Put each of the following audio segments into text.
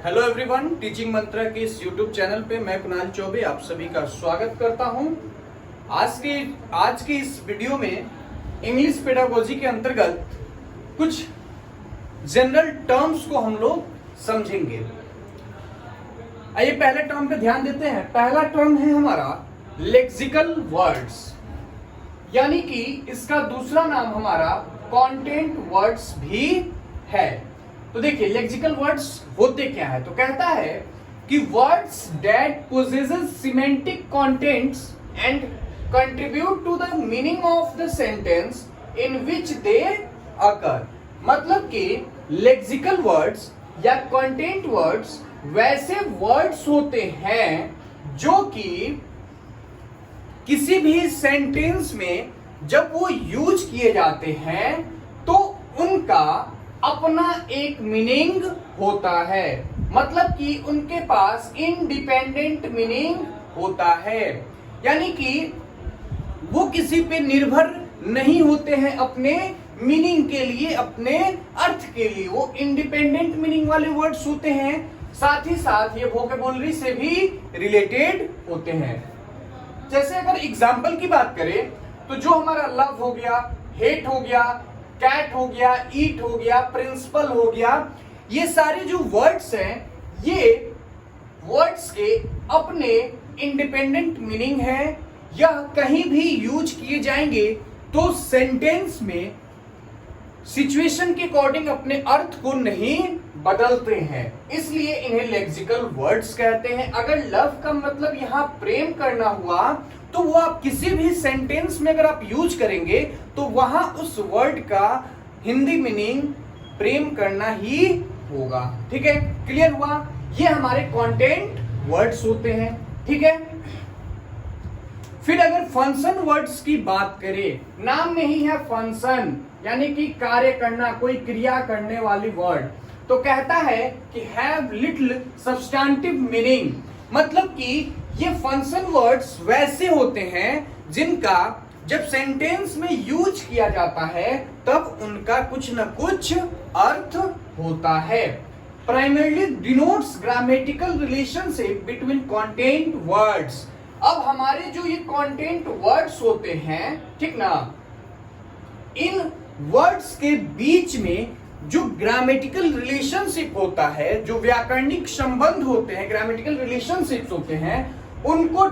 Hello everyone, teaching मंत्रा के इस YouTube channel पे मैं कुणाल चौबे आप सभी का स्वागत करता हूं। आज की इस वीडियो में इंग्लिश पेडागोजी के अंतर्गत कुछ जनरल टर्म्स को हम लोग समझेंगे। आइए पहले टर्म पे ध्यान देते हैं। पहला टर्म है हमारा लेक्सिकल वर्ड्स, यानी कि इसका दूसरा नाम हमारा कंटेंट वर्ड्स भी है। तो देखिए लेक्सिकल वर्ड्स होते क्या है, तो कहता है कि words that possesses semantic contents and contribute to the meaning of the sentence in which they occur. मतलब कि लेक्सिकल वर्ड्स या कंटेंट वर्ड्स वैसे वर्ड्स होते हैं जो कि किसी भी सेंटेंस में जब वो यूज किए जाते हैं तो उनका अपना एक मीनिंग होता है। मतलब कि उनके पास इंडिपेंडेंट मीनिंग होता है, यानी कि वो किसी पे निर्भर नहीं होते हैं अपने मीनिंग के लिए, अपने अर्थ के लिए। वो इंडिपेंडेंट मीनिंग वाले वर्ड्स होते हैं, साथ ही साथ ये वोकैबुलरी से भी रिलेटेड होते हैं। जैसे अगर एग्जाम्पल की बात करें तो जो हमारा लव हो गया, हेट हो गया, कैट हो गया, ईट हो गया, प्रिंसिपल हो गया, ये सारे जो वर्ड्स हैं ये वर्ड्स के अपने इंडिपेंडेंट मीनिंग है। यह कहीं भी यूज किए जाएंगे तो सेंटेंस में सिचुएशन के अकॉर्डिंग अपने अर्थ को नहीं बदलते हैं, इसलिए इन्हें लेक्सिकल वर्ड्स कहते हैं। अगर लव का मतलब यहां प्रेम करना हुआ तो वो आप किसी भी सेंटेंस में अगर आप यूज करेंगे तो वहां उस वर्ड का हिंदी मीनिंग प्रेम करना ही होगा। ठीक है, क्लियर हुआ? ये हमारे कंटेंट वर्ड्स होते हैं। ठीक है, फिर अगर फंक्शन वर्ड्स की बात करें, नाम में ही है फंक्शन, यानी कि कार्य करना, कोई क्रिया करने वाली वर्ड, तो कहता है कि हैव लिटिल सब्सटेंटिव मीनिंग। मतलब कि ये फंक्शन वर्ड्स वैसे होते हैं जिनका जब सेंटेंस में यूज किया जाता है तब उनका कुछ न कुछ अर्थ होता है। Primarily denotes grammatical relationship between content words. अब हमारे जो ये कंटेंट वर्ड्स होते हैं, ठीक ना, इन वर्ड्स के बीच में जो ग्रामेटिकल रिलेशनशिप होता है, जो व्याकरणिक संबंध होते हैं, ग्रामेटिकल रिलेशनशिप्स होते हैं, उनको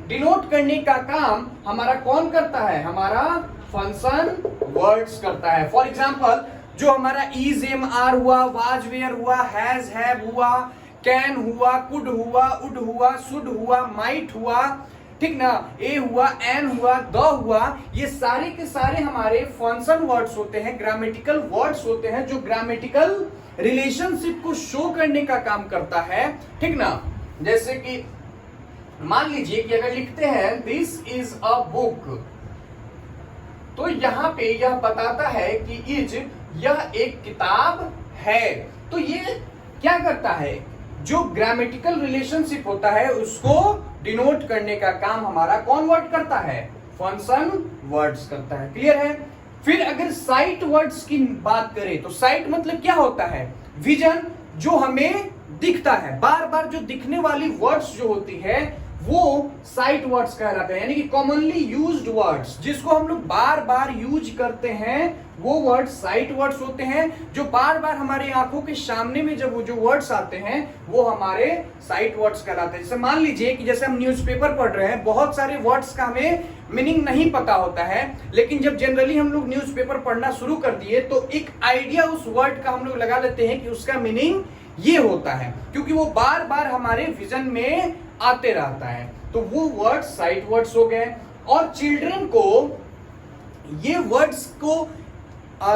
डिनोट करने का काम हमारा कौन करता है? हमारा फंक्शन वर्ड्स करता है। फॉर एग्जांपल जो हमारा इज, एम, आर हुआ, वाज, वेयर हुआ, हैज, हैव हुआ, कैन हुआ, कुड हुआ, उड हुआ, शुड हुआ, माइट हुआ, ठीक ना, ए हुआ, एन हुआ, द हुआ, ये सारे के सारे हमारे फंक्शन वर्ड्स होते हैं, ग्रामेटिकल वर्ड्स होते हैं जो ग्रामेटिकल रिलेशनशिप को शो करने का काम करता है। ठीक ना, जैसे कि मान लीजिए कि अगर लिखते हैं दिस इज अ बुक, तो यहां पे यह बताता है कि इज, यह एक किताब है। तो ये क्या करता है? जो ग्रामेटिकल रिलेशनशिप होता है उसको डिनोट करने का काम हमारा कौन वर्ड करता है? फंक्शन वर्ड्स करता है। क्लियर है? फिर अगर साइट वर्ड्स की बात करें तो साइट मतलब क्या होता है? विजन, जो हमें दिखता है, बार बार जो दिखने वाली वर्ड्स जो होती है वो साइट वर्ड्स कहलाते हैं, यानी कि कॉमनली यूज्ड वर्ड्स, जिसको हम लोग बार बार यूज करते हैं वो वर्ड्स साइट वर्ड्स होते हैं। जो बार बार हमारी आंखों के सामने में जब वो जो वर्ड्स आते हैं वो हमारे साइट वर्ड्स कहलाते हैं। जैसे मान लीजिए कि जैसे हम न्यूज़पेपर पढ़ रहे हैं, बहुत सारे वर्ड्स का हमें मीनिंग नहीं पता होता है, लेकिन जब जनरली हम लोग न्यूज़पेपर पढ़ना शुरू कर दिए तो एक आइडिया उस वर्ड का हम लोग लगा लेते हैं कि उसका मीनिंग ये होता है, क्योंकि वो बार बार हमारे विजन में आते रहता है। तो वो वर्ड्स साइट वर्ड्स हो गए। और चिल्ड्रन को ये वर्ड्स को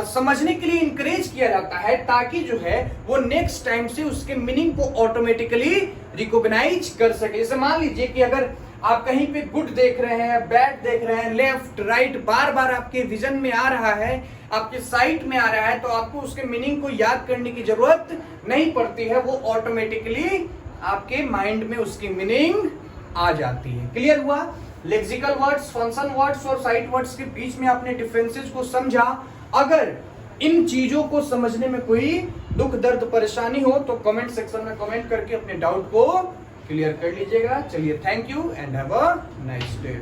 समझने के लिए इंकरेज किया जाता है ताकि जो है वो नेक्स्ट टाइम से उसके मीनिंग को ऑटोमेटिकली रिकॉग्नाइज कर सके। जैसे मान लीजिए कि अगर आप कहीं पे गुड देख रहे हैं, बैड देख रहे हैं, लेफ्ट राइट बार बार आपके विजन में आ रहा है, आपके साइट में आ रहा है, तो आपको उसके मीनिंग को याद करने की जरूरत नहीं पड़ती है, वो ऑटोमेटिकली आपके माइंड में उसकी मीनिंग आ जाती है। क्लियर हुआ? लेक्सिकल वर्ड्स, फंक्शन वर्ड्स और साइट वर्ड्स के बीच में आपने डिफरेंसेस को समझा। अगर इन चीजों को समझने में कोई दुख दर्द परेशानी हो तो कमेंट सेक्शन में कमेंट करके अपने डाउट को क्लियर कर लीजिएगा। चलिए, thank you and have a nice day.